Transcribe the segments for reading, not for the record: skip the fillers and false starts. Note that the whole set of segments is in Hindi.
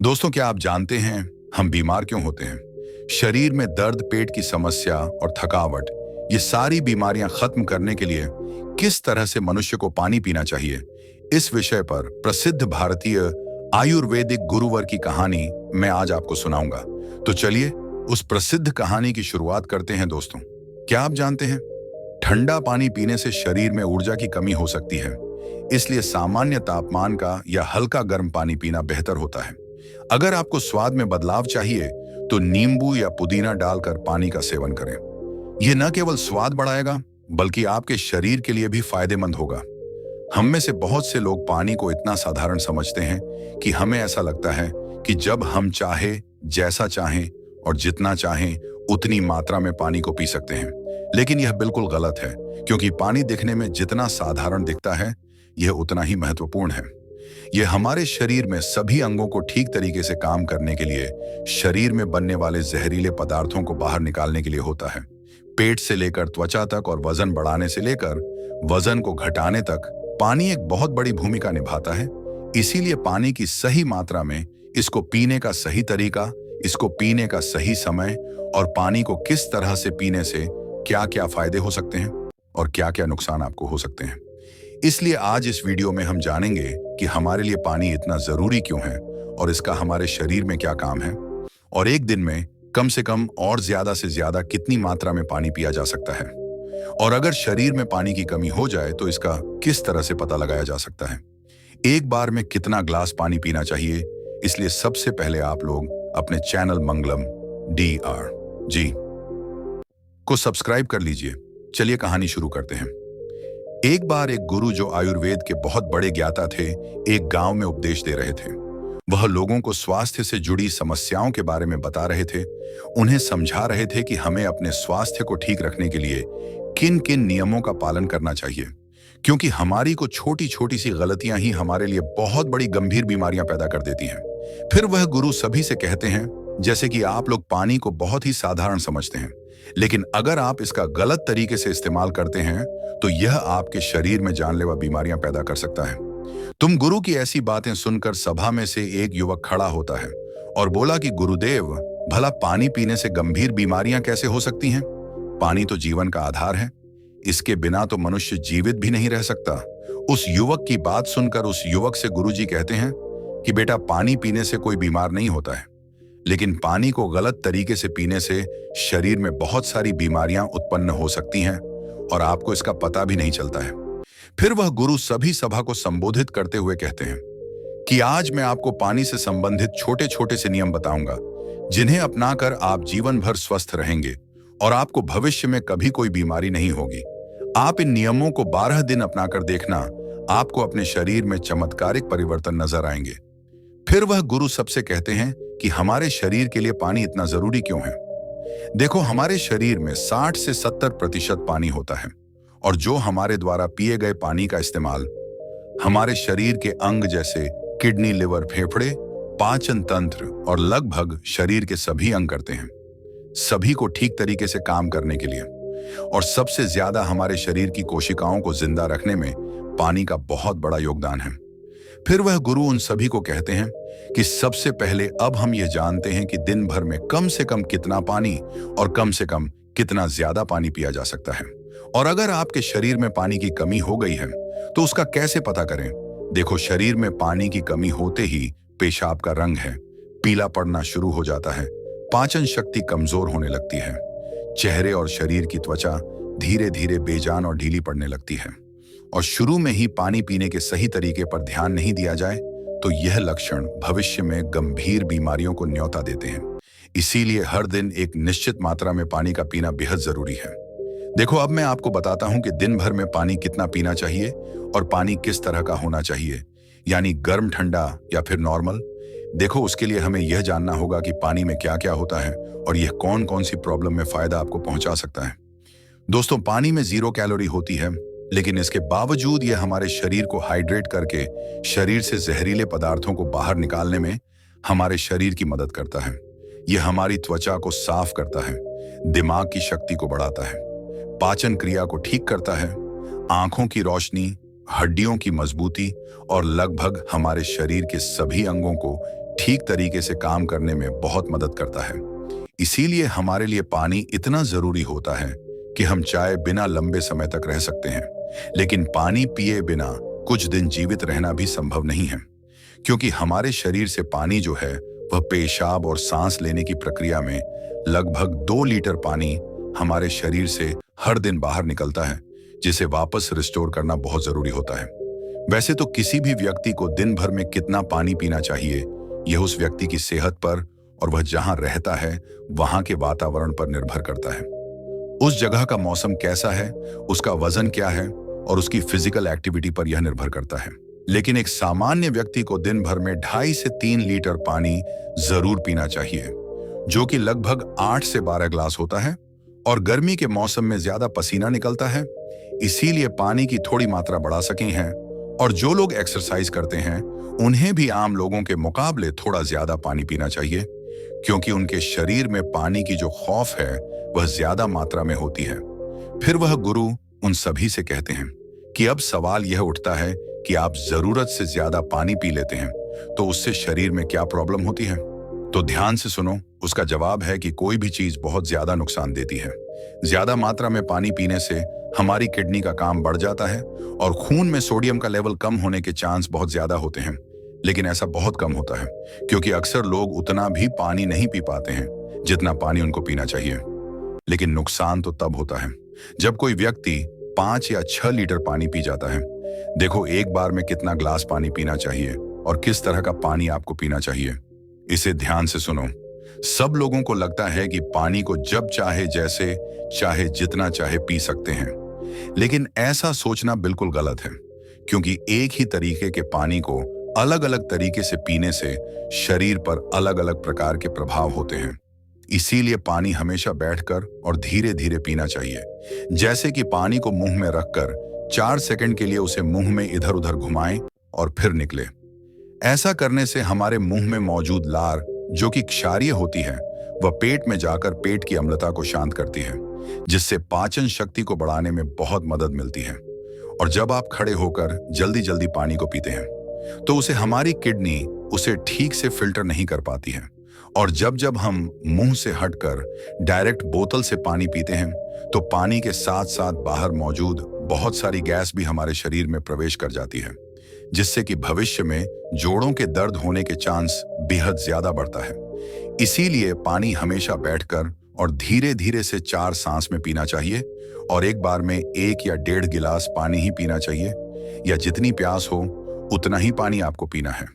दोस्तों, क्या आप जानते हैं हम बीमार क्यों होते हैं? शरीर में दर्द, पेट की समस्या और थकावट, ये सारी बीमारियां खत्म करने के लिए किस तरह से मनुष्य को पानी पीना चाहिए, इस विषय पर प्रसिद्ध भारतीय आयुर्वेदिक गुरुवर की कहानी मैं आज आपको सुनाऊंगा। तो चलिए उस प्रसिद्ध कहानी की शुरुआत करते हैं। दोस्तों, क्या आप जानते हैं ठंडा पानी पीने से शरीर में ऊर्जा की कमी हो सकती है, इसलिए सामान्य तापमान का या हल्का गर्म पानी पीना बेहतर होता है। अगर आपको स्वाद में बदलाव चाहिए तो नींबू या पुदीना डालकर पानी का सेवन करें। यह न केवल स्वाद बढ़ाएगा बल्कि आपके शरीर के लिए भी फायदेमंद होगा। हम में से बहुत से लोग पानी को इतना साधारण समझते हैं कि हमें ऐसा लगता है कि जब हम चाहे, जैसा चाहें और जितना चाहें उतनी मात्रा में पानी को पी सकते हैं। लेकिन यह बिल्कुल गलत है, क्योंकि पानी दिखने में जितना साधारण दिखता है यह उतना ही महत्वपूर्ण है। यह हमारे शरीर में सभी अंगों को ठीक तरीके से काम करने के लिए, शरीर में बनने वाले जहरीले पदार्थों को बाहर निकालने के लिए होता है। पेट से लेकर त्वचा तक और वजन बढ़ाने से लेकर वजन को घटाने तक पानी एक बहुत बड़ी भूमिका निभाता है। इसीलिए पानी की सही मात्रा में, इसको पीने का सही तरीका, इसको पीने का सही समय और पानी को किस तरह से पीने से क्या क्या फायदे हो सकते हैं और क्या क्या नुकसान आपको हो सकते हैं, इसलिए आज इस वीडियो में हम जानेंगे कि हमारे लिए पानी इतना जरूरी क्यों है और इसका हमारे शरीर में क्या काम है, और एक दिन में कम से कम और ज्यादा से ज्यादा कितनी मात्रा में पानी पिया जा सकता है, और अगर शरीर में पानी की कमी हो जाए तो इसका किस तरह से पता लगाया जा सकता है। एक बार में कितना ग्लास पानी पीना चाहिए, इसलिए सबसे पहले आप लोग अपने चैनल मंगलम DRG को सब्सक्राइब कर लीजिए। चलिए कहानी शुरू करते हैं। एक बार एक गुरु, जो आयुर्वेद के बहुत बड़े ज्ञाता थे, एक गांव में उपदेश दे रहे थे। वह लोगों को स्वास्थ्य से जुड़ी समस्याओं के बारे में बता रहे थे। उन्हें समझा रहे थे कि हमें अपने स्वास्थ्य को ठीक रखने के लिए किन किन नियमों का पालन करना चाहिए, क्योंकि हमारी को छोटी छोटी सी गलतियां ही हमारे लिए बहुत बड़ी गंभीर बीमारियां पैदा कर देती हैं। फिर वह गुरु सभी से कहते हैं, जैसे कि आप लोग पानी को बहुत ही साधारण समझते हैं, लेकिन अगर आप इसका गलत तरीके से इस्तेमाल करते हैं तो यह आपके शरीर में जानलेवा बीमारियां पैदा कर सकता है। तुम गुरु की ऐसी बातें सुनकर सभा में से एक युवक खड़ा होता है और बोला कि गुरुदेव, भला पानी पीने से गंभीर बीमारियां कैसे हो सकती हैं? पानी तो जीवन का आधार है, इसके बिना तो मनुष्य जीवित भी नहीं रह सकता। उस युवक की बात सुनकर उस युवक से गुरुजी कहते हैं कि बेटा, पानी पीने से कोई बीमार नहीं होता है, लेकिन पानी को गलत तरीके से पीने से शरीर में बहुत सारी बीमारियां उत्पन्न हो सकती हैं और आपको इसका पता भी नहीं चलता है। फिर वह गुरु सभी सभा को संबोधित करते हुए कहते हैं कि आज मैं आपको पानी से संबंधित छोटे छोटे से नियम बताऊंगा, जिन्हें अपनाकर आप जीवन भर स्वस्थ रहेंगे और आपको भविष्य में कभी कोई बीमारी नहीं होगी। आप इन नियमों को 12 दिन अपनाकर देखना, आपको अपने शरीर में चमत्कारिक परिवर्तन नजर आएंगे। फिर वह गुरु सबसे कहते हैं कि हमारे शरीर के लिए पानी इतना जरूरी क्यों है। देखो, हमारे शरीर में 60 से 70% पानी होता है, और जो हमारे द्वारा पिए गए पानी का इस्तेमाल हमारे शरीर के अंग जैसे किडनी, लिवर, फेफड़े, पाचन तंत्र और लगभग शरीर के सभी अंग करते हैं, सभी को ठीक तरीके से काम करने के लिए। और सबसे ज्यादा हमारे शरीर की कोशिकाओं को जिंदा रखने में पानी का बहुत बड़ा योगदान है। फिर वह गुरु उन सभी को कहते हैं कि सबसे पहले अब हम यह जानते हैं कि दिन भर में कम से कम कितना पानी और कम से कम कितना ज्यादा पानी पिया जा सकता है, और अगर आपके शरीर में पानी की कमी हो गई है तो उसका कैसे पता करें। देखो, शरीर में पानी की कमी होते ही पेशाब का रंग है पीला पड़ना शुरू हो जाता है, पाचन शक्ति कमजोर होने लगती है, चेहरे और शरीर की त्वचा धीरे धीरे बेजान और ढीली पड़ने लगती है, और शुरू में ही पानी पीने के सही तरीके पर ध्यान नहीं दिया जाए तो यह लक्षण भविष्य में गंभीर बीमारियों को न्योता देते हैं। इसीलिए हर दिन एक निश्चित मात्रा में पानी का पीना बेहद जरूरी है। देखो, अब मैं आपको बताता हूं कि दिन भर में पानी कितना पीना चाहिए और पानी किस तरह का होना चाहिए, यानी गर्म, ठंडा या फिर नॉर्मल। देखो, उसके लिए हमें यह जानना होगा कि पानी में क्या क्या होता है और यह कौन कौन सी प्रॉब्लम में फायदा आपको पहुंचा सकता है। दोस्तों, पानी में 0 कैलोरी होती है, लेकिन इसके बावजूद यह हमारे शरीर को हाइड्रेट करके शरीर से जहरीले पदार्थों को बाहर निकालने में हमारे शरीर की मदद करता है। यह हमारी त्वचा को साफ करता है, दिमाग की शक्ति को बढ़ाता है, पाचन क्रिया को ठीक करता है, आंखों की रोशनी, हड्डियों की मजबूती और लगभग हमारे शरीर के सभी अंगों को ठीक तरीके से काम करने में बहुत मदद करता है। इसीलिए हमारे लिए पानी इतना जरूरी होता है कि हम चाहे बिना लंबे समय तक रह सकते हैं, लेकिन पानी पिए बिना कुछ दिन जीवित रहना भी संभव नहीं है, क्योंकि हमारे शरीर से पानी जो है वह पेशाब और सांस लेने की प्रक्रिया में लगभग 2 लीटर पानी हमारे शरीर से हर दिन बाहर निकलता है, जिसे वापस रिस्टोर करना बहुत जरूरी होता है। वैसे तो किसी भी व्यक्ति को दिन भर में कितना पानी पीना चाहिए, यह उस व्यक्ति की सेहत पर और वह जहां रहता है वहां के वातावरण पर निर्भर करता है। उस जगह का मौसम कैसा है, उसका वजन क्या है और उसकी फिजिकल एक्टिविटी पर यह निर्भर करता है। लेकिन एक सामान्य व्यक्ति को दिन भर में 2.5 से 3 लीटर पानी जरूर पीना चाहिए, जो कि लगभग 8 से 12 ग्लास होता है। और गर्मी के मौसम में ज्यादा पसीना निकलता है, इसीलिए पानी की थोड़ी मात्रा बढ़ा सके हैं। और जो लोग एक्सरसाइज करते हैं उन्हें भी आम लोगों के मुकाबले थोड़ा ज्यादा पानी पीना चाहिए, क्योंकि उनके शरीर में पानी की जो खौफ है वह ज्यादा मात्रा में होती है। फिर वह गुरु उन सभी से कहते हैं कि अब सवाल यह उठता है कि आप जरूरत से ज्यादा पानी पी लेते हैं तो उससे शरीर में क्या प्रॉब्लम होती है। तो ध्यान से सुनो, उसका जवाब है कि कोई भी चीज बहुत ज्यादा नुकसान देती है। ज्यादा मात्रा में पानी पीने से हमारी किडनी का काम बढ़ जाता है और खून में सोडियम का लेवल कम होने के चांस बहुत ज्यादा होते हैं। लेकिन ऐसा बहुत कम होता है, क्योंकि अक्सर लोग उतना भी पानी नहीं पी पाते हैं जितना पानी उनको पीना चाहिए। लेकिन नुकसान तो तब होता है जब कोई व्यक्ति 5 या 6 लीटर पानी पी जाता है। देखो, एक बार में कितना ग्लास पानी पीना चाहिए और किस तरह का पानी आपको पीना चाहिए, इसे ध्यान से सुनो। सब लोगों को लगता है कि पानी को जब चाहे, जैसे चाहे, जितना चाहे पी सकते हैं, लेकिन ऐसा सोचना बिल्कुल गलत है, क्योंकि एक ही तरीके के पानी को अलग अलग तरीके से पीने से शरीर पर अलग अलग प्रकार के प्रभाव होते हैं। इसीलिए पानी हमेशा बैठकर और धीरे धीरे पीना चाहिए, जैसे कि पानी को मुंह में रखकर 4 सेकंड के लिए उसे मुंह में इधर उधर घुमाएं और फिर निकले। ऐसा करने से हमारे मुंह में मौजूद लार, जो कि क्षारीय होती है, वह पेट में जाकर पेट की अम्लता को शांत करती है, जिससे पाचन शक्ति को बढ़ाने में बहुत मदद मिलती है। और जब आप खड़े होकर जल्दी जल्दी पानी को पीते हैं तो उसे हमारी किडनी उसे ठीक से फिल्टर नहीं कर पाती है। और जब जब हम मुंह से हटकर डायरेक्ट बोतल से पानी पीते हैं तो पानी के साथ साथ बाहर मौजूद बहुत सारी गैस भी हमारे शरीर में प्रवेश कर जाती है, जिससे कि भविष्य में जोड़ों के दर्द होने के चांस बेहद ज्यादा बढ़ता है। इसीलिए पानी हमेशा बैठकर और धीरे धीरे से 4 सांस में पीना चाहिए और एक बार में 1 या 1.5 गिलास पानी ही पीना चाहिए, या जितनी प्यास हो उतना ही पानी आपको पीना है,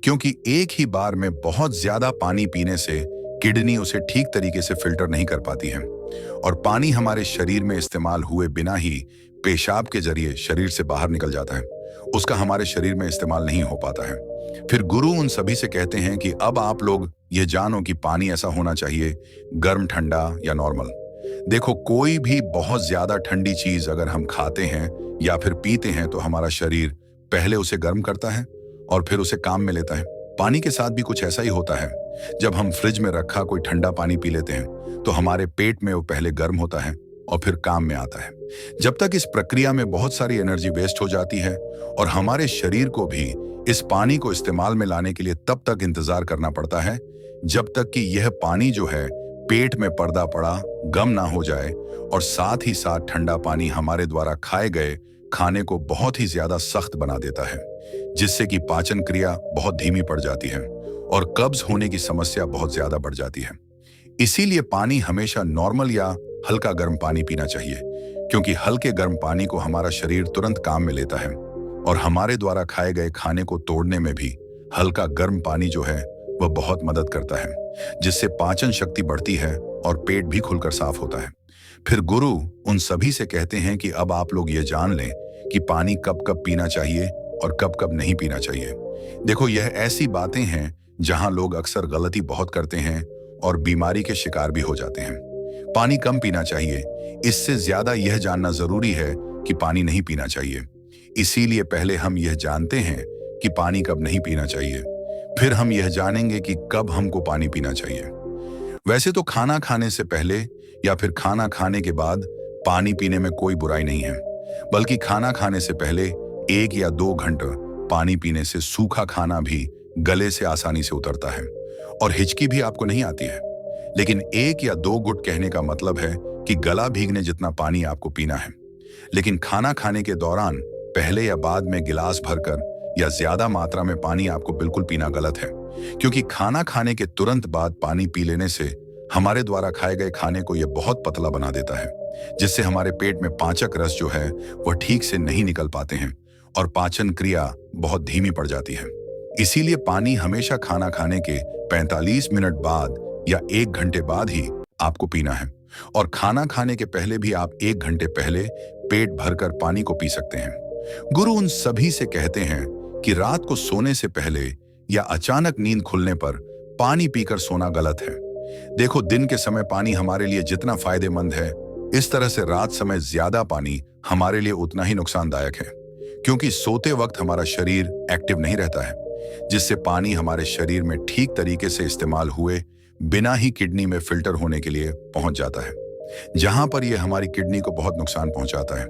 क्योंकि एक ही बार में बहुत ज्यादा पानी पीने से किडनी उसे ठीक तरीके से फिल्टर नहीं कर पाती है और पानी हमारे शरीर में इस्तेमाल हुए बिना ही पेशाब के जरिए शरीर से बाहर निकल जाता है, उसका हमारे शरीर में इस्तेमाल नहीं हो पाता है। फिर गुरु उन सभी से कहते हैं कि अब आप लोग ये जानो कि पानी ऐसा होना चाहिए, गर्म, ठंडा या नॉर्मल। देखो, कोई भी बहुत ज्यादा ठंडी चीज अगर हम खाते हैं या फिर पीते हैं तो हमारा शरीर पहले उसे गर्म करता है और फिर उसे काम में लेता है। पानी के साथ भी कुछ ऐसा ही होता है। जब हम फ्रिज में रखा कोई ठंडा पानी पी लेते हैं तो हमारे पेट में वो पहले गर्म होता है और फिर काम में आता है। जब तक इस प्रक्रिया में बहुत सारी एनर्जी वेस्ट हो जाती है और हमारे शरीर को भी इस पानी को इस्तेमाल में लाने के लिए तब तक इंतजार करना पड़ता है जब तक कि यह पानी जो है पेट में पर्दा पड़ा गम ना हो जाए, और साथ ही साथ ठंडा पानी हमारे द्वारा खाए गए खाने को बहुत ही ज्यादा सख्त बना देता है, जिससे कि पाचन क्रिया बहुत धीमी पड़ जाती है और कब्ज होने की समस्या बहुत ज्यादा बढ़ जाती है। इसीलिए पानी हमेशा नॉर्मल या हल्का गर्म पानी पीना चाहिए, क्योंकि हल्के गर्म पानी को हमारा शरीर तुरंत काम में लेता है और हमारे द्वारा खाए गए खाने को तोड़ने में भी हल्का गर्म पानी जो है वह बहुत मदद करता है, जिससे पाचन शक्ति बढ़ती है और पेट भी खुलकर साफ होता है। फिर गुरु उन सभी से कहते हैं कि अब आप लोग ये जान लें कि पानी कब कब पीना चाहिए और कब कब नहीं पीना चाहिए। देखो, यह ऐसी बातें हैं जहां लोग अक्सर गलती बहुत करते हैं और बीमारी के शिकार भी हो जाते हैं। पानी कम पीना चाहिए, इससे ज्यादा यह जानना जरूरी है कि पानी नहीं पीना चाहिए। इसीलिए पहले हम यह जानते हैं कि पानी कब नहीं पीना चाहिए, फिर हम यह जानेंगे कि कब हमको पानी पीना चाहिए। वैसे तो खाना खाने से पहले या फिर खाना खाने के बाद पानी पीने में कोई बुराई नहीं है, बल्कि खाना खाने से पहले 1 या 2 घंटे पानी पीने से सूखा खाना भी गले से आसानी से उतरता है और हिचकी भी आपको नहीं आती है। लेकिन 1 या 2 घुट कहने का मतलब है कि गला भीगने जितना पानी आपको पीना है। लेकिन खाना खाने के दौरान पहले या बाद में गिलास भरकर या ज्यादा मात्रा में पानी आपको बिल्कुल पीना गलत है, क्योंकि खाना खाने के तुरंत बाद पानी पी लेने से हमारे द्वारा खाए गए खाने को यह बहुत पतला बना देता है, जिससे हमारे पेट में पाचक रस जो है वह ठीक से नहीं निकल पाते हैं और पाचन क्रिया बहुत धीमी पड़ जाती है। इसीलिए पानी हमेशा खाना खाने के 45 मिनट बाद या 1 घंटे बाद ही आपको पीना है, और खाना खाने के पहले भी आप 1 घंटे पहले पेट भरकर पानी को पी सकते हैं। गुरु उन सभी से कहते हैं कि रात को सोने से पहले या अचानक नींद खुलने पर पानी पीकर सोना गलत है। देखो, दिन के समय पानी हमारे लिए जितना फायदेमंद है, इस तरह से रात समय ज्यादा पानी हमारे लिए उतना ही नुकसानदायक है, क्योंकि सोते वक्त हमारा शरीर एक्टिव नहीं रहता है, जिससे पानी हमारे शरीर में ठीक तरीके से इस्तेमाल हुए बिना ही किडनी में फिल्टर होने के लिए पहुंच जाता है, जहां पर यह हमारी किडनी को बहुत नुकसान पहुंचाता है।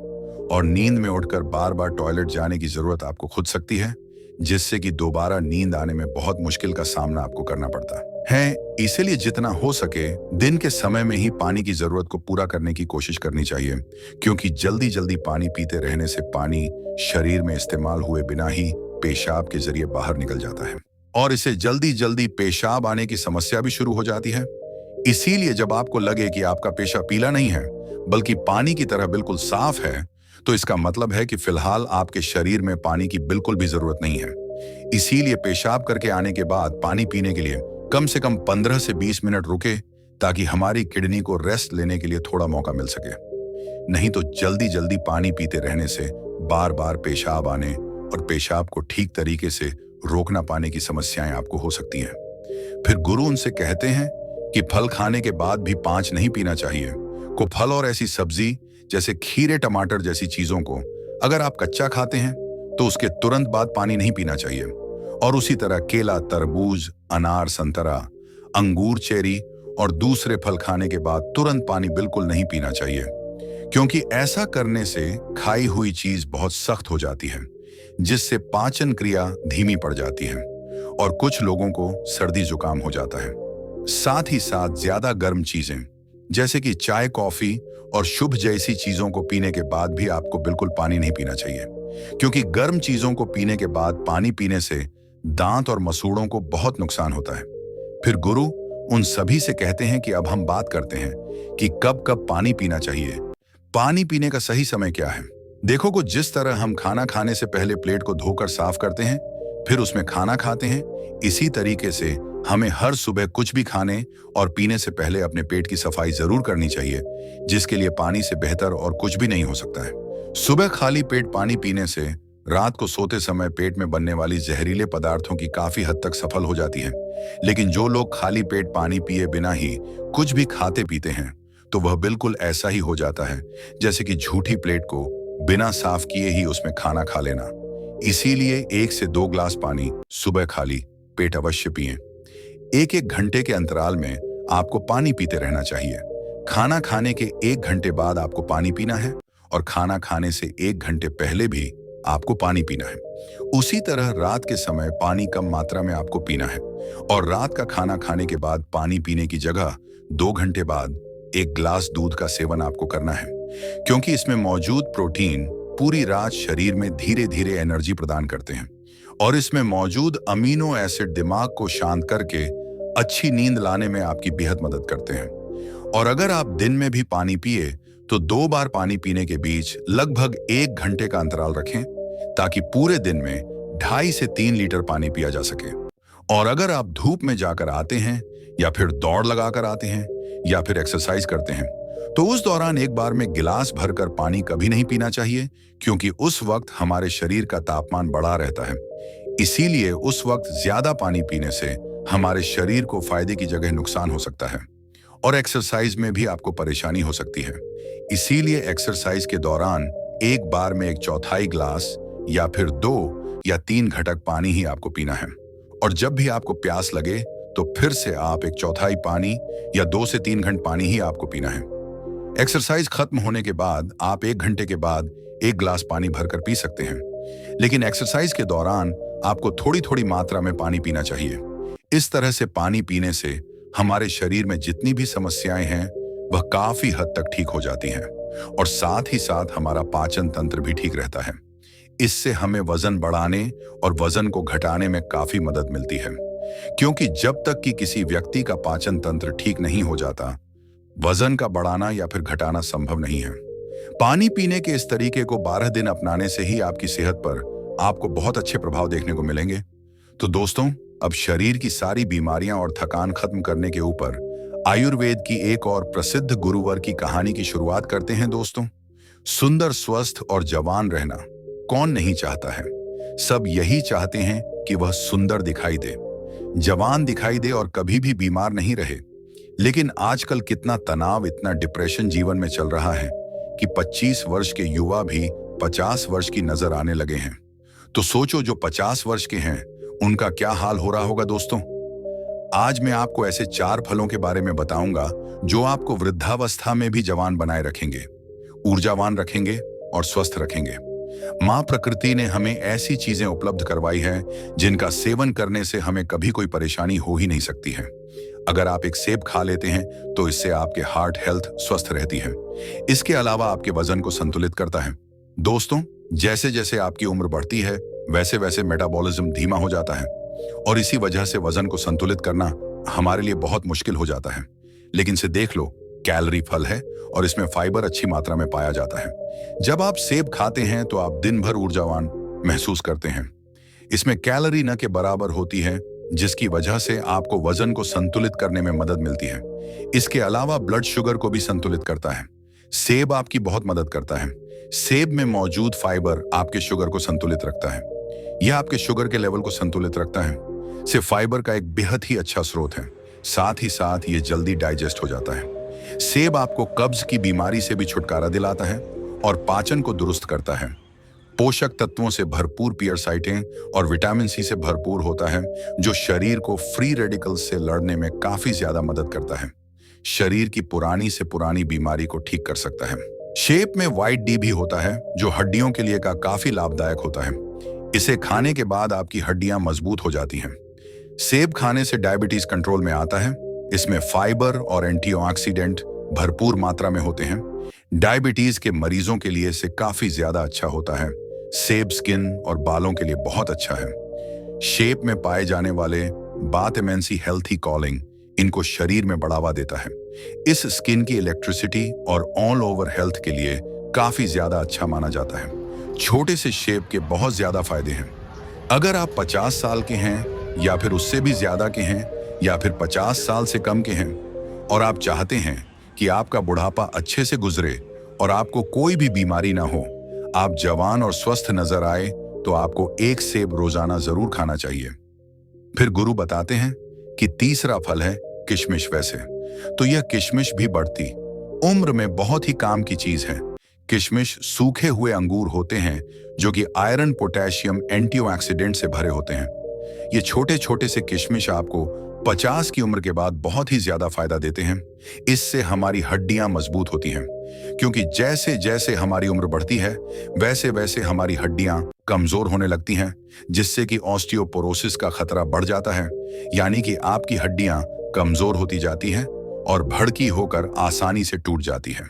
और नींद में उठकर बार बार टॉयलेट जाने की जरूरत आपको खुद सकती है, जिससे कि दोबारा नींद आने में बहुत मुश्किल का सामना आपको करना पड़ता है। इसीलिए जितना हो सके दिन के समय में ही पानी की जरूरत को पूरा करने की कोशिश करनी चाहिए, क्योंकि जल्दी जल्दी पानी पीते रहने से पानी शरीर में इस्तेमाल हुए बिना ही पेशाब के जरिए बाहर निकल जाता है और इसे जल्दी जल्दी पेशाब आने की समस्या भी शुरू हो जाती है। इसीलिए जब आपको लगे कि आपका पेशाब पीला नहीं है बल्कि पानी की तरह बिल्कुल साफ है, तो इसका मतलब है कि फिलहाल आपके शरीर में पानी की बिल्कुल भी जरूरत नहीं है। इसीलिए पेशाब करके आने के बाद पानी पीने के लिए कम से कम 15 से 20 मिनट रुके, ताकि हमारी किडनी को रेस्ट लेने के लिए थोड़ा मौका मिल सके। नहीं तो जल्दी जल्दी पानी पीते रहने से बार बार पेशाब आने और पेशाब को ठीक तरीके से रोक ना पाने की समस्याएं आपको हो सकती हैं। फिर गुरु उनसे कहते हैं कि फल खाने के बाद भी पांच नहीं पीना चाहिए। को फल और ऐसी सब्जी जैसे खीरे, टमाटर जैसी चीजों को अगर आप कच्चा खाते हैं तो उसके तुरंत बाद पानी नहीं पीना चाहिए। और उसी तरह केला, तरबूज, अनार, संतरा, अंगूर, चेरी और दूसरे फल खाने के बाद तुरंत पानी बिल्कुल नहीं पीना चाहिए, क्योंकि ऐसा करने से खाई हुई चीज बहुत सख्त हो जाती है, जिससे पाचन क्रिया धीमी पड़ जाती है और कुछ लोगों को सर्दी जुकाम हो जाता है। साथ ही साथ ज्यादा गर्म चीजें जैसे कि चाय, कॉफी और शुभ जैसी चीजों को पीने के बाद भी आपको बिल्कुल पानी नहीं पीना चाहिए, क्योंकि गर्म चीजों को पीने के बाद पानी पीने से दांत और मसूड़ों को बहुत नुकसान होता है। फिर गुरु उन सभी से कहते हैं कि अब हम बात करते हैं कि कब कब पानी पीना चाहिए। पानी पीने का सही समय क्या है? देखो को जिस तरह हम खाना खाने से पहले प्लेट को धोकर साफ करते हैं, फिर उसमें खाना खाते हैं, इसी तरीके से हमें हर सुबह कुछ भी खाने और पीने से पहले अपने पेट की सफाई जरूर करनी चाहिए, जिसके लिए पानी से बेहतर और कुछ भी नहीं हो सकता है। सुबह खाली पेट पानी पीने से रात को सोते समय पेट में बनने वाली जहरीले पदार्थों की काफी हद तक सफल हो जाती है। लेकिन जो लोग खाली पेट पानी पिए बिना ही कुछ भी खाते पीते हैं, तो वह बिल्कुल ऐसा ही हो जाता है जैसे कि झूठी प्लेट को बिना साफ किए ही उसमें खाना खा लेना। इसीलिए 1 से 2 ग्लास पानी सुबह खाली पेट अवश्य पिएं। 1-1 घंटे के अंतराल में आपको पानी पीते रहना चाहिए। खाना खाने के 1 घंटे बाद आपको पानी पीना है और खाना खाने से 1 घंटे पहले भी आपको पानी पीना है। उसी तरह रात के समय पानी कम मात्रा में आपको पीना है और रात का खाना खाने के बाद पानी पीने की जगह 2 घंटे बाद 1 ग्लास दूध का सेवन आपको करना है, क्योंकि इसमें मौजूद प्रोटीन पूरी रात शरीर में धीरे धीरे एनर्जी प्रदान करते हैं और इसमें मौजूद अमीनो एसिड दिमाग को शांत करके अच्छी नींद लाने में आपकी बेहद मदद करते हैं। और अगर आप दिन में भी पानी पिए तो 2 बार पानी पीने के बीच लगभग 1 घंटे का अंतराल रखें, ताकि पूरे दिन में 2.5 से 3 लीटर पानी पिया जा सके। और अगर आप धूप में जाकर आते हैं या फिर दौड़ लगाकर आते हैं या फिर एक्सरसाइज करते हैं, तो उस दौरान एक बार में गिलास भरकर पानी कभी नहीं पीना चाहिए, क्योंकि उस वक्त हमारे शरीर का तापमान बढ़ा रहता है। इसीलिए उस वक्त ज्यादा पानी पीने से हमारे शरीर को फायदे की जगह नुकसान हो सकता है और एक्सरसाइज में भी आपको परेशानी हो सकती है। इसीलिए एक्सरसाइज के दौरान एक बार में 1/4 ग्लास या फिर 2 या 3 घटक पानी ही आपको पीना है। और जब भी आपको प्यास लगे तो फिर से आप 1/4 पानी या 2 से 3 घंटे पानी ही आपको पीना है। एक्सरसाइज खत्म होने के बाद आप 1 घंटे के बाद 1 ग्लास पानी भरकर पी सकते हैं, लेकिन एक्सरसाइज के दौरान आपको थोड़ी थोड़ी मात्रा में पानी पीना चाहिए। इस तरह से पानी पीने से हमारे शरीर में जितनी भी समस्याएं हैं वह काफी हद तक ठीक हो जाती हैं और साथ ही साथ हमारा पाचन तंत्र भी ठीक रहता है। इससे हमें वजन बढ़ाने और वजन को घटाने में काफी मदद मिलती है, क्योंकि जब तक कि किसी व्यक्ति का पाचन तंत्र ठीक नहीं हो जाता, वजन का बढ़ाना या फिर घटाना संभव नहीं है। पानी पीने के इस तरीके को 12 दिन अपनाने से ही आपकी सेहत पर आपको बहुत अच्छे प्रभाव देखने को मिलेंगे। तो दोस्तों, अब शरीर की सारी बीमारियां और थकान खत्म करने के ऊपर आयुर्वेद की एक और प्रसिद्ध गुरुवर की कहानी की शुरुआत करते हैं। दोस्तों, सुंदर, स्वस्थ और जवान रहना कौन नहीं चाहता है। सब यही चाहते हैं कि वह सुंदर दिखाई दे, जवान दिखाई दे और कभी भी बीमार नहीं रहे। लेकिन आजकल कितना तनाव, इतना डिप्रेशन जीवन में चल रहा है कि 25 वर्ष के युवा भी 50 वर्ष की नजर आने लगे हैं। तो सोचो, जो 50 वर्ष के हैं उनका क्या हाल हो रहा होगा। दोस्तों, आज मैं आपको ऐसे 4 फलों के बारे में बताऊंगा जो आपको वृद्धावस्था में भी जवान बनाए रखेंगे, ऊर्जावान रखेंगे और स्वस्थ रखेंगे। मां प्रकृति ने हमें ऐसी चीजें उपलब्ध करवाई हैं जिनका सेवन करने से हमें कभी कोई परेशानी हो ही नहीं सकती है। अगर आप एक सेब खा लेते हैं तो इससे आपके हार्ट हेल्थ स्वस्थ रहती है। इसके अलावा आपके वजन को संतुलित करता है। दोस्तों, जैसे जैसे आपकी उम्र बढ़ती है वैसे वैसे मेटाबॉलिज्म धीमा हो जाता है और इसी वजह से वजन को संतुलित करना हमारे लिए बहुत मुश्किल हो जाता है। लेकिन इसे देख लो, कैलोरी फल है और इसमें फाइबर अच्छी मात्रा में पाया जाता है। जब आप सेब खाते हैं तो आप दिन भर ऊर्जावान महसूस करते हैं। इसमें कैलोरी न के बराबर होती है, जिसकी वजह से आपको वजन को संतुलित करने में मदद मिलती है। इसके अलावा ब्लड शुगर को भी संतुलित करता है। सेब आपकी बहुत मदद करता है। सेब में मौजूद फाइबर आपके शुगर को संतुलित रखता है। यह आपके शुगर के लेवल को संतुलित रखता है। सेब फाइबर का एक बेहद ही अच्छा स्रोत है। साथ ही साथ ये जल्दी डाइजेस्ट हो जाता है। सेब आपको कब्ज की बीमारी से भी छुटकारा दिलाता है और पाचन को दुरुस्त करता है। पोषक तत्वों से भरपूर पियरसाइटें और विटामिन सी से भरपूर होता है, जो शरीर को फ्री रेडिकल्स से लड़ने में काफी ज्यादा मदद करता है। शरीर की पुरानी से पुरानी बीमारी को ठीक कर सकता है। सेब में व्हाइट डी भी होता है, जो हड्डियों के लिए काफी लाभदायक होता है। इसे खाने के बाद आपकी हड्डियां मजबूत हो जाती हैं। सेब खाने से डायबिटीज कंट्रोल में आता है। इसमें फाइबर और एंटीऑक्सीडेंट भरपूर मात्रा में होते हैं। डायबिटीज के मरीजों के लिए इसे काफी ज्यादा अच्छा होता है। सेब स्किन और बालों के लिए बहुत अच्छा है। सेब में पाए जाने वाले बाथेमेंसी हेल्थी कॉलिंग इनको शरीर में बढ़ावा देता है। इस स्किन की इलेक्ट्रिसिटी और ऑल ओवर हेल्थ के लिए काफी ज्यादा अच्छा माना जाता है। छोटे से सेब के बहुत ज्यादा फायदे हैं। अगर आप 50 साल के हैं या फिर उससे भी ज्यादा के हैं या फिर 50 साल से कम के हैं और आप चाहते हैं कि आपका बुढ़ापा अच्छे से गुजरे और आपको कोई भी बीमारी ना हो, आप जवान और स्वस्थ नजर आए, तो आपको एक सेब रोजाना जरूर खाना चाहिए। फिर गुरु बताते हैं कि तीसरा फल है किशमिश। वैसे तो यह किशमिश भी बढ़ती उम्र में बहुत ही काम की चीज है। किशमिश सूखे हुए अंगूर होते हैं जो कि आयरन, पोटेशियम, एंटीऑक्सीडेंट से भरे होते हैं। ये छोटे छोटे से किशमिश आपको 50 की उम्र के बाद बहुत ही ज्यादा फायदा देते हैं। इससे हमारी हड्डियां मजबूत होती हैं, क्योंकि जैसे जैसे हमारी उम्र बढ़ती है वैसे वैसे हमारी हड्डियां कमजोर होने लगती हैं, जिससे कि ऑस्टियोपोरोसिस का खतरा बढ़ जाता है। यानी कि आपकी हड्डियां कमजोर होती जाती हैं और भड़की होकर आसानी से टूट जाती हैं।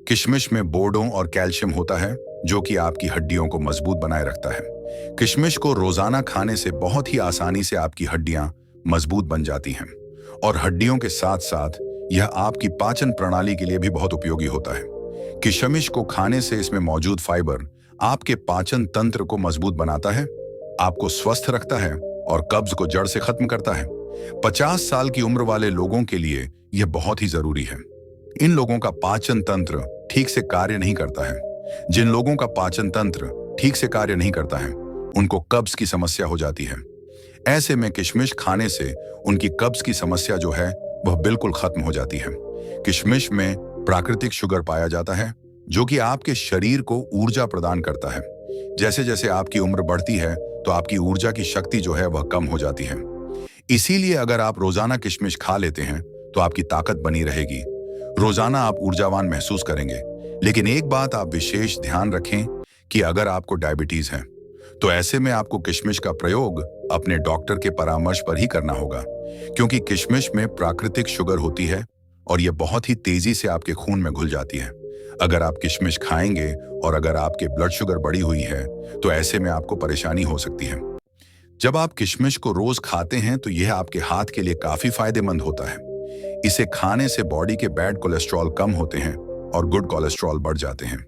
किशमिश में बोर्डों और कैल्शियम होता है, जो कि आपकी हड्डियों को मजबूत बनाए रखता है। किशमिश को रोजाना खाने से बहुत ही आसानी से आपकी हड्डियां मजबूत बन जाती हैं और हड्डियों के साथ साथ यह आपकी पाचन प्रणाली के लिए भी बहुत उपयोगी होता है। किशमिश को खाने से इसमें मौजूद फाइबर आपके पाचन तंत्र को मजबूत बनाता है, आपको स्वस्थ रखता है और कब्ज को जड़ से खत्म करता है। 50 साल की उम्र वाले लोगों के लिए यह बहुत ही जरूरी है। इन लोगों का पाचन तंत्र ठीक से कार्य नहीं करता है। जिन लोगों का पाचन तंत्र ठीक से कार्य नहीं करता है, उनको कब्ज की समस्या हो जाती है। ऐसे में किशमिश खाने से उनकी कब्ज की समस्या जो है वह बिल्कुल खत्म हो जाती है। किशमिश में प्राकृतिक शुगर पाया जाता है, जो कि आपके शरीर को ऊर्जा प्रदान करता है। जैसे जैसे आपकी उम्र बढ़ती है तो आपकी ऊर्जा की शक्ति जो है वह कम हो जाती है। इसीलिए अगर आप रोजाना किशमिश खा लेते हैं तो आपकी ताकत बनी रहेगी। रोजाना आप ऊर्जावान महसूस करेंगे। लेकिन एक बात आप विशेष ध्यान रखें कि अगर आपको डायबिटीज है तो ऐसे में आपको किशमिश का प्रयोग अपने डॉक्टर के परामर्श पर ही करना होगा, क्योंकि किशमिश में प्राकृतिक शुगर होती है और यह बहुत ही तेजी से आपके खून में घुल जाती है। अगर आप किशमिश खाएंगे और अगर आपके ब्लड शुगर बढ़ी हुई है तो ऐसे में आपको परेशानी हो सकती है। जब आप किशमिश को रोज खाते हैं तो यह आपके हाथ के लिए काफी फायदेमंद होता है। इसे खाने से बॉडी के बैड कोलेस्ट्रॉल कम होते हैं और गुड कोलेस्ट्रॉल बढ़ जाते हैं।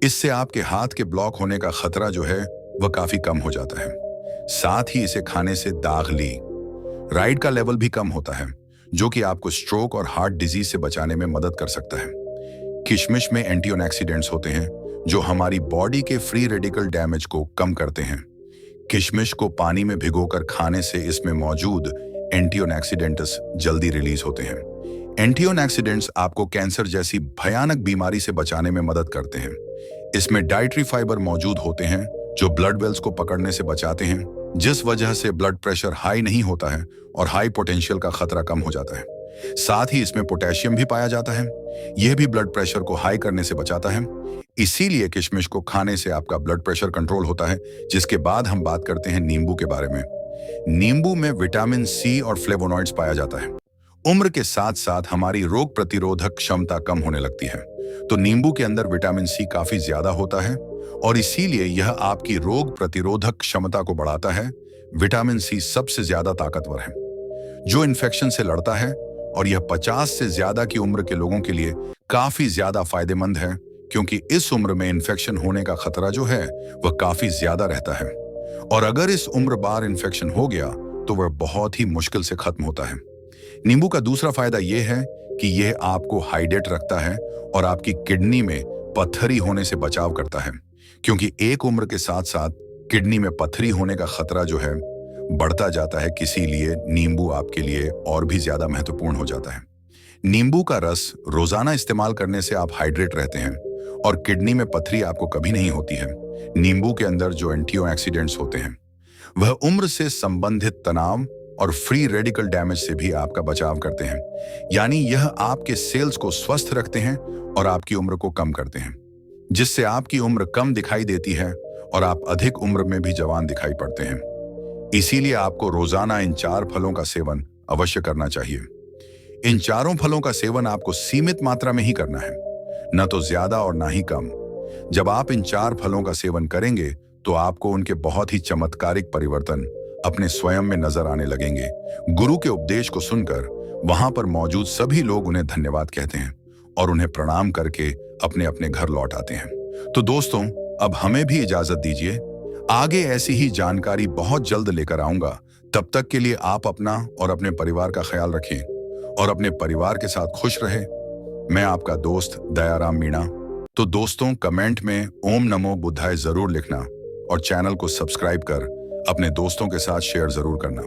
इससे आपके हाथ के ब्लॉक होने का खतरा जो है वह काफी कम हो जाता है। साथ ही इसे खाने से दागली राइड का लेवल भी कम होता है, जो कि आपको स्ट्रोक और हार्ट डिजीज से बचाने में मदद कर सकता है। किशमिश में एंटीऑक्सीडेंट्स होते हैं जो हमारी बॉडी के फ्री रेडिकल डैमेज को कम करते हैं। किशमिश को पानी में भिगोकर खाने से इसमें मौजूद एंटीऑक्सीडेंट्स जल्दी रिलीज होते हैं। एंटीऑक्सीडेंट्स आपको कैंसर जैसी भयानक बीमारी से बचाने में मदद करते हैं। इसमें डाइटरी फाइबर मौजूद होते हैं जो ब्लड वेल्स को पकड़ने से बचाते हैं, जिस वजह से ब्लड प्रेशर हाई नहीं होता है और हाई पोटेंशियल का खतरा कम हो जाता है। साथ ही इसमें पोटेशियम भी पाया जाता है, यह भी ब्लड प्रेशर को हाई करने से बचाता है। इसीलिए किशमिश को खाने से आपका ब्लड प्रेशर कंट्रोल होता है। जिसके बाद हम बात करते हैं नींबू के बारे में। नींबू में विटामिन सी और फ्लेवोनॉइड्स पाया जाता है। उम्र के साथ साथ हमारी रोग प्रतिरोधक क्षमता कम होने लगती है, तो नींबू के अंदर विटामिन सी काफी ज्यादा होता है और इसीलिए यह आपकी रोग प्रतिरोधक क्षमता को बढ़ाता है। विटामिन सी सबसे ज्यादा ताकतवर है जो इन्फेक्शन से लड़ता है और यह 50 से ज्यादा की उम्र के लोगों के लिए काफी ज्यादा फायदेमंद है, क्योंकि इस उम्र में इन्फेक्शन होने का खतरा जो है वह काफी ज्यादा रहता है और अगर इस उम्र बार इन्फेक्शन हो गया तो वह बहुत ही मुश्किल से खत्म होता है। नींबू का दूसरा फायदा यह है कि यह आपको हाइड्रेट रखता है और आपकी किडनी में पत्थरी होने से बचाव करता है, क्योंकि एक उम्र के साथ साथ किडनी में पत्थरी होने का खतरा जो है बढ़ता जाता है। इसीलिए नींबू आपके लिए और भी ज्यादा महत्वपूर्ण हो जाता है। नींबू का रस रोजाना इस्तेमाल करने से आप हाइड्रेट रहते हैं और किडनी में पत्थरी आपको कभी नहीं होती है। नींबू के अंदर जो एंटीऑक्सीडेंट्स होते हैं वह उम्र से संबंधित तनाव और फ्री रेडिकल डैमेज से भी आपका बचाव करते हैं, यानी यह आपके सेल्स को स्वस्थ रखते हैं और आपकी उम्र को कम करते हैं, जिससे आपकी उम्र कम दिखाई देती है और आप अधिक उम्र में भी जवान दिखाई पड़ते हैं। इसीलिए आपको रोजाना इन 4 फलों का सेवन अवश्य करना चाहिए। इन चारों फलों का सेवन आपको सीमित मात्रा में ही करना है, न तो ज्यादा और ना ही कम। जब आप इन 4 फलों का सेवन करेंगे तो आपको उनके बहुत ही चमत्कारिक परिवर्तन अपने स्वयं में नजर आने लगेंगे। गुरु के उपदेश को सुनकर वहां पर मौजूद सभी लोग उन्हें धन्यवाद कहते हैं और उन्हें प्रणाम करके अपने अपने घर लौट आते हैं। तो दोस्तों, अब हमें भी इजाजत दीजिए। आगे ऐसी ही जानकारी बहुत जल्द लेकर आऊंगा। तब तक के लिए आप अपना और अपने परिवार का ख्याल रखें और अपने परिवार के साथ खुश रहें। मैं आपका दोस्त दयाराम मीणा। तो दोस्तों, कमेंट में ओम नमो बुद्धाय जरूर लिखना और चैनल को सब्सक्राइब कर अपने दोस्तों के साथ शेयर जरूर करना।